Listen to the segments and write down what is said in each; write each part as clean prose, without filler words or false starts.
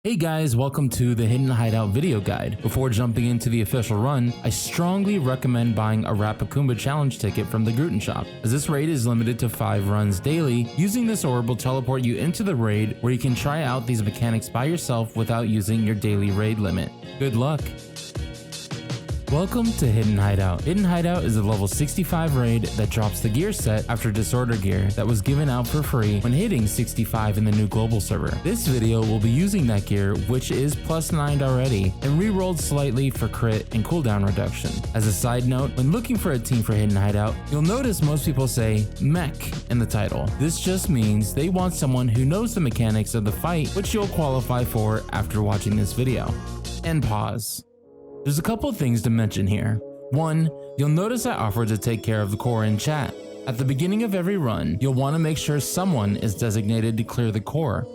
Hey guys, welcome to the Hidden Hideout video guide. Before jumping into the official run, I strongly recommend buying a Rapakumba challenge ticket from the Gruten shop, as this raid is limited to 5 runs daily. Using this orb will teleport you into the raid where you can try out these mechanics by yourself without using your daily raid limit. Good luck! Welcome to Hidden Hideout. Hidden Hideout is a level 65 raid that drops the gear set after Disorder gear that was given out for free when hitting 65 in the new global server. This video will be using that gear, which is +9'd already, and re-rolled slightly for crit and cooldown reduction. As a side note, when looking for a team for Hidden Hideout, you'll notice most people say mech in the title. This just means they want someone who knows the mechanics of the fight, which you'll qualify for after watching this video. And pause. There's a couple things to mention here. 1. You'll notice I offered to take care of the core in chat. At the beginning of every run, you'll want to make sure someone is designated to clear the core.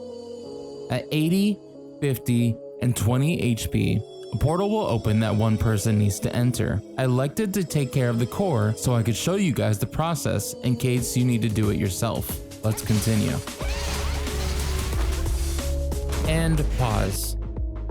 At 80, 50, and 20 HP, a portal will open that one person needs to enter. I elected to take care of the core so I could show you guys the process in case you need to do it yourself. Let's continue. And pause.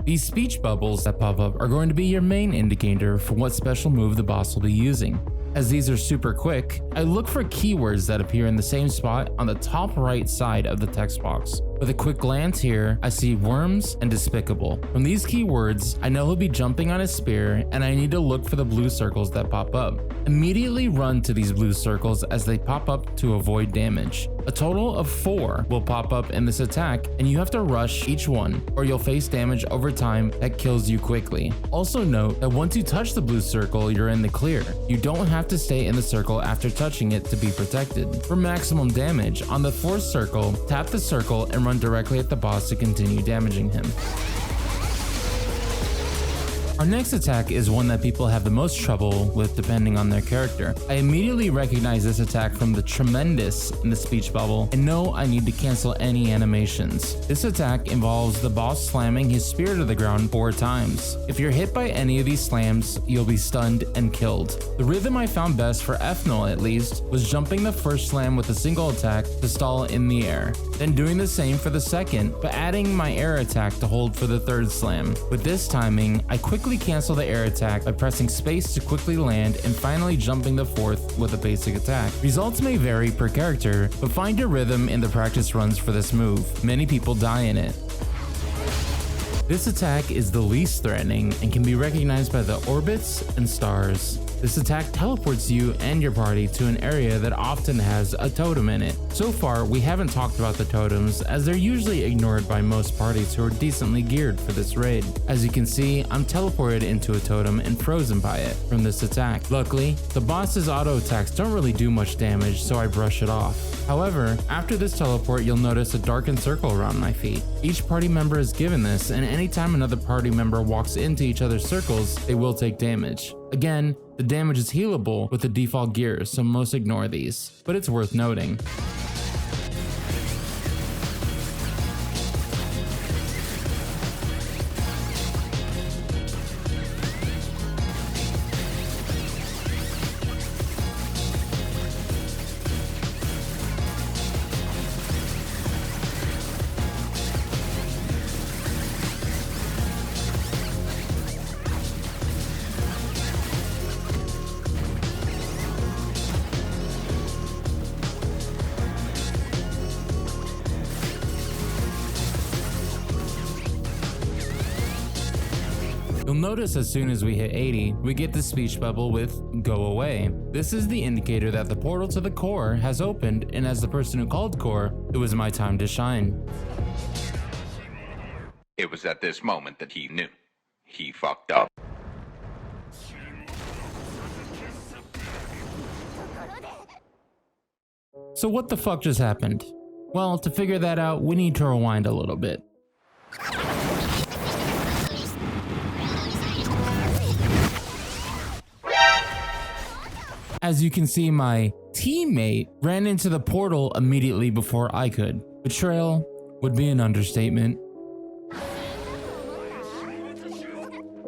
These speech bubbles that pop up are going to be your main indicator for what special move the boss will be using. As these are super quick, I look for keywords that appear in the same spot on the top right side of the text box. With a quick glance here, I see worms and despicable. From these keywords, I know he'll be jumping on his spear, and I need to look for the blue circles that pop up. Immediately run to these blue circles as they pop up to avoid damage. A total of 4 will pop up in this attack, and you have to rush each one, or you'll face damage over time that kills you quickly. Also note that once you touch the blue circle, you're in the clear. You don't have to stay in the circle after touching it to be protected. For maximum damage, on the 4th circle, tap the circle and run directly at the boss to continue damaging him. Our next attack is one that people have the most trouble with depending on their character. I immediately recognize this attack from the tremendous in the speech bubble and know I need to cancel any animations. This attack involves the boss slamming his spear to the ground 4 times. If you're hit by any of these slams, you'll be stunned and killed. The rhythm I found best for F0 at least was jumping the first slam with a single attack to stall in the air, then doing the same for the second, but adding my air attack to hold for the 3rd slam. With this timing, I quickly cancel the air attack by pressing space to quickly land and finally jumping the 4th with a basic attack. Results may vary per character, but find your rhythm in the practice runs for this move. Many people die in it. This attack is the least threatening and can be recognized by the orbits and stars. This attack teleports you and your party to an area that often has a totem in it. So far, we haven't talked about the totems, as they're usually ignored by most parties who are decently geared for this raid. As you can see, I'm teleported into a totem and frozen by it from this attack. Luckily, the boss's auto attacks don't really do much damage, so I brush it off. However, after this teleport, you'll notice a darkened circle around my feet. Each party member is given this, and anytime another party member walks into each other's circles, they will take damage. Again, the damage is healable with the default gear, so most ignore these, but it's worth noting. You'll notice as soon as we hit 80, we get the speech bubble with "Go away." This is the indicator that the portal to the core has opened, and as the person who called core, it was my time to shine. It was at this moment that he knew. He fucked up. So what the fuck just happened? Well, to figure that out, we need to rewind a little bit. As you can see, my teammate ran into the portal immediately before I could. Betrayal would be an understatement.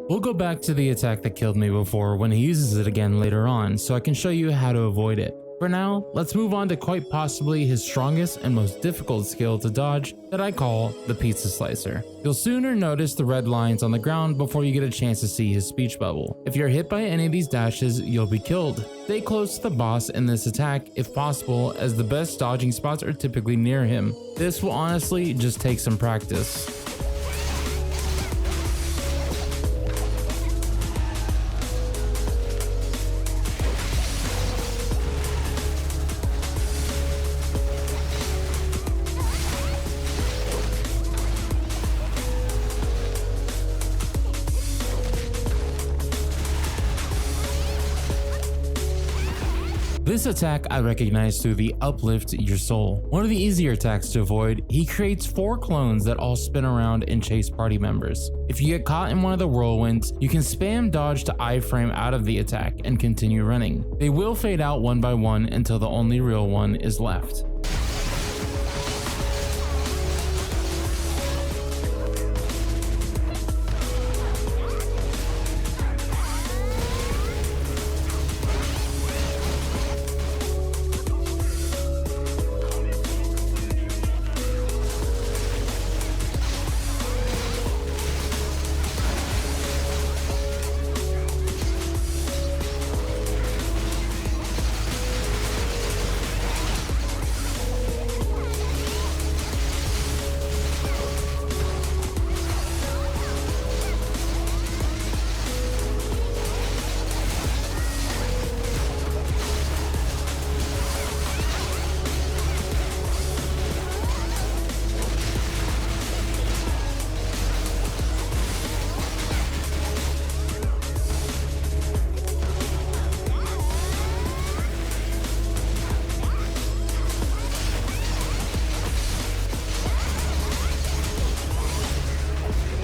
We'll go back to the attack that killed me before when he uses it again later on, so I can show you how to avoid it. For now, let's move on to quite possibly his strongest and most difficult skill to dodge that I call the pizza slicer. You'll sooner notice the red lines on the ground before you get a chance to see his speech bubble. If you're hit by any of these dashes, you'll be killed. Stay close to the boss in this attack if possible, as the best dodging spots are typically near him. This will honestly just take some practice. This attack I recognize through the Uplift Your Soul. One of the easier attacks to avoid, he creates 4 clones that all spin around and chase party members. If you get caught in one of the whirlwinds, you can spam dodge to iframe out of the attack and continue running. They will fade out one by one until the only real one is left.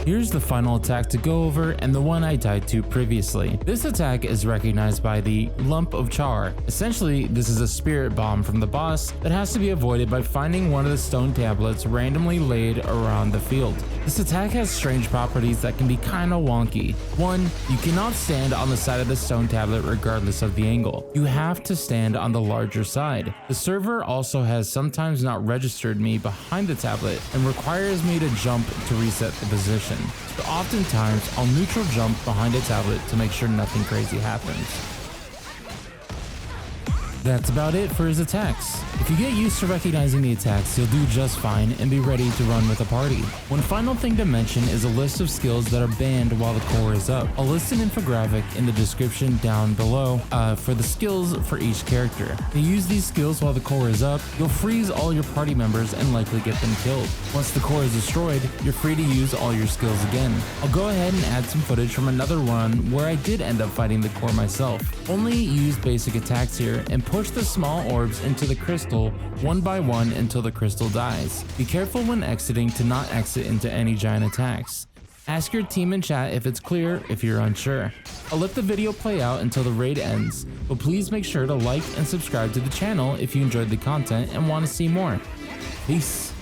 Here's the final attack to go over and the one I died to previously. This attack is recognized by the Lump of Char. Essentially, this is a spirit bomb from the boss that has to be avoided by finding one of the stone tablets randomly laid around the field. This attack has strange properties that can be kinda wonky. 1. You cannot stand on the side of the stone tablet regardless of the angle. You have to stand on the larger side. The server also has sometimes not registered me behind the tablet and requires me to jump to reset the position. So oftentimes, I'll neutral jump behind a tablet to make sure nothing crazy happens. That's about it for his attacks. If you get used to recognizing the attacks, you'll do just fine and be ready to run with a party. One final thing to mention is a list of skills that are banned while the core is up. I'll list an infographic in the description down below for the skills for each character. If you use these skills while the core is up, you'll freeze all your party members and likely get them killed. Once the core is destroyed, you're free to use all your skills again. I'll go ahead and add some footage from another run where I did end up fighting the core myself. Only use basic attacks here and push the small orbs into the crystal one by one until the crystal dies. Be careful when exiting to not exit into any giant attacks. Ask your team in chat if it's clear if you're unsure. I'll let the video play out until the raid ends, but please make sure to like and subscribe to the channel if you enjoyed the content and want to see more. Peace.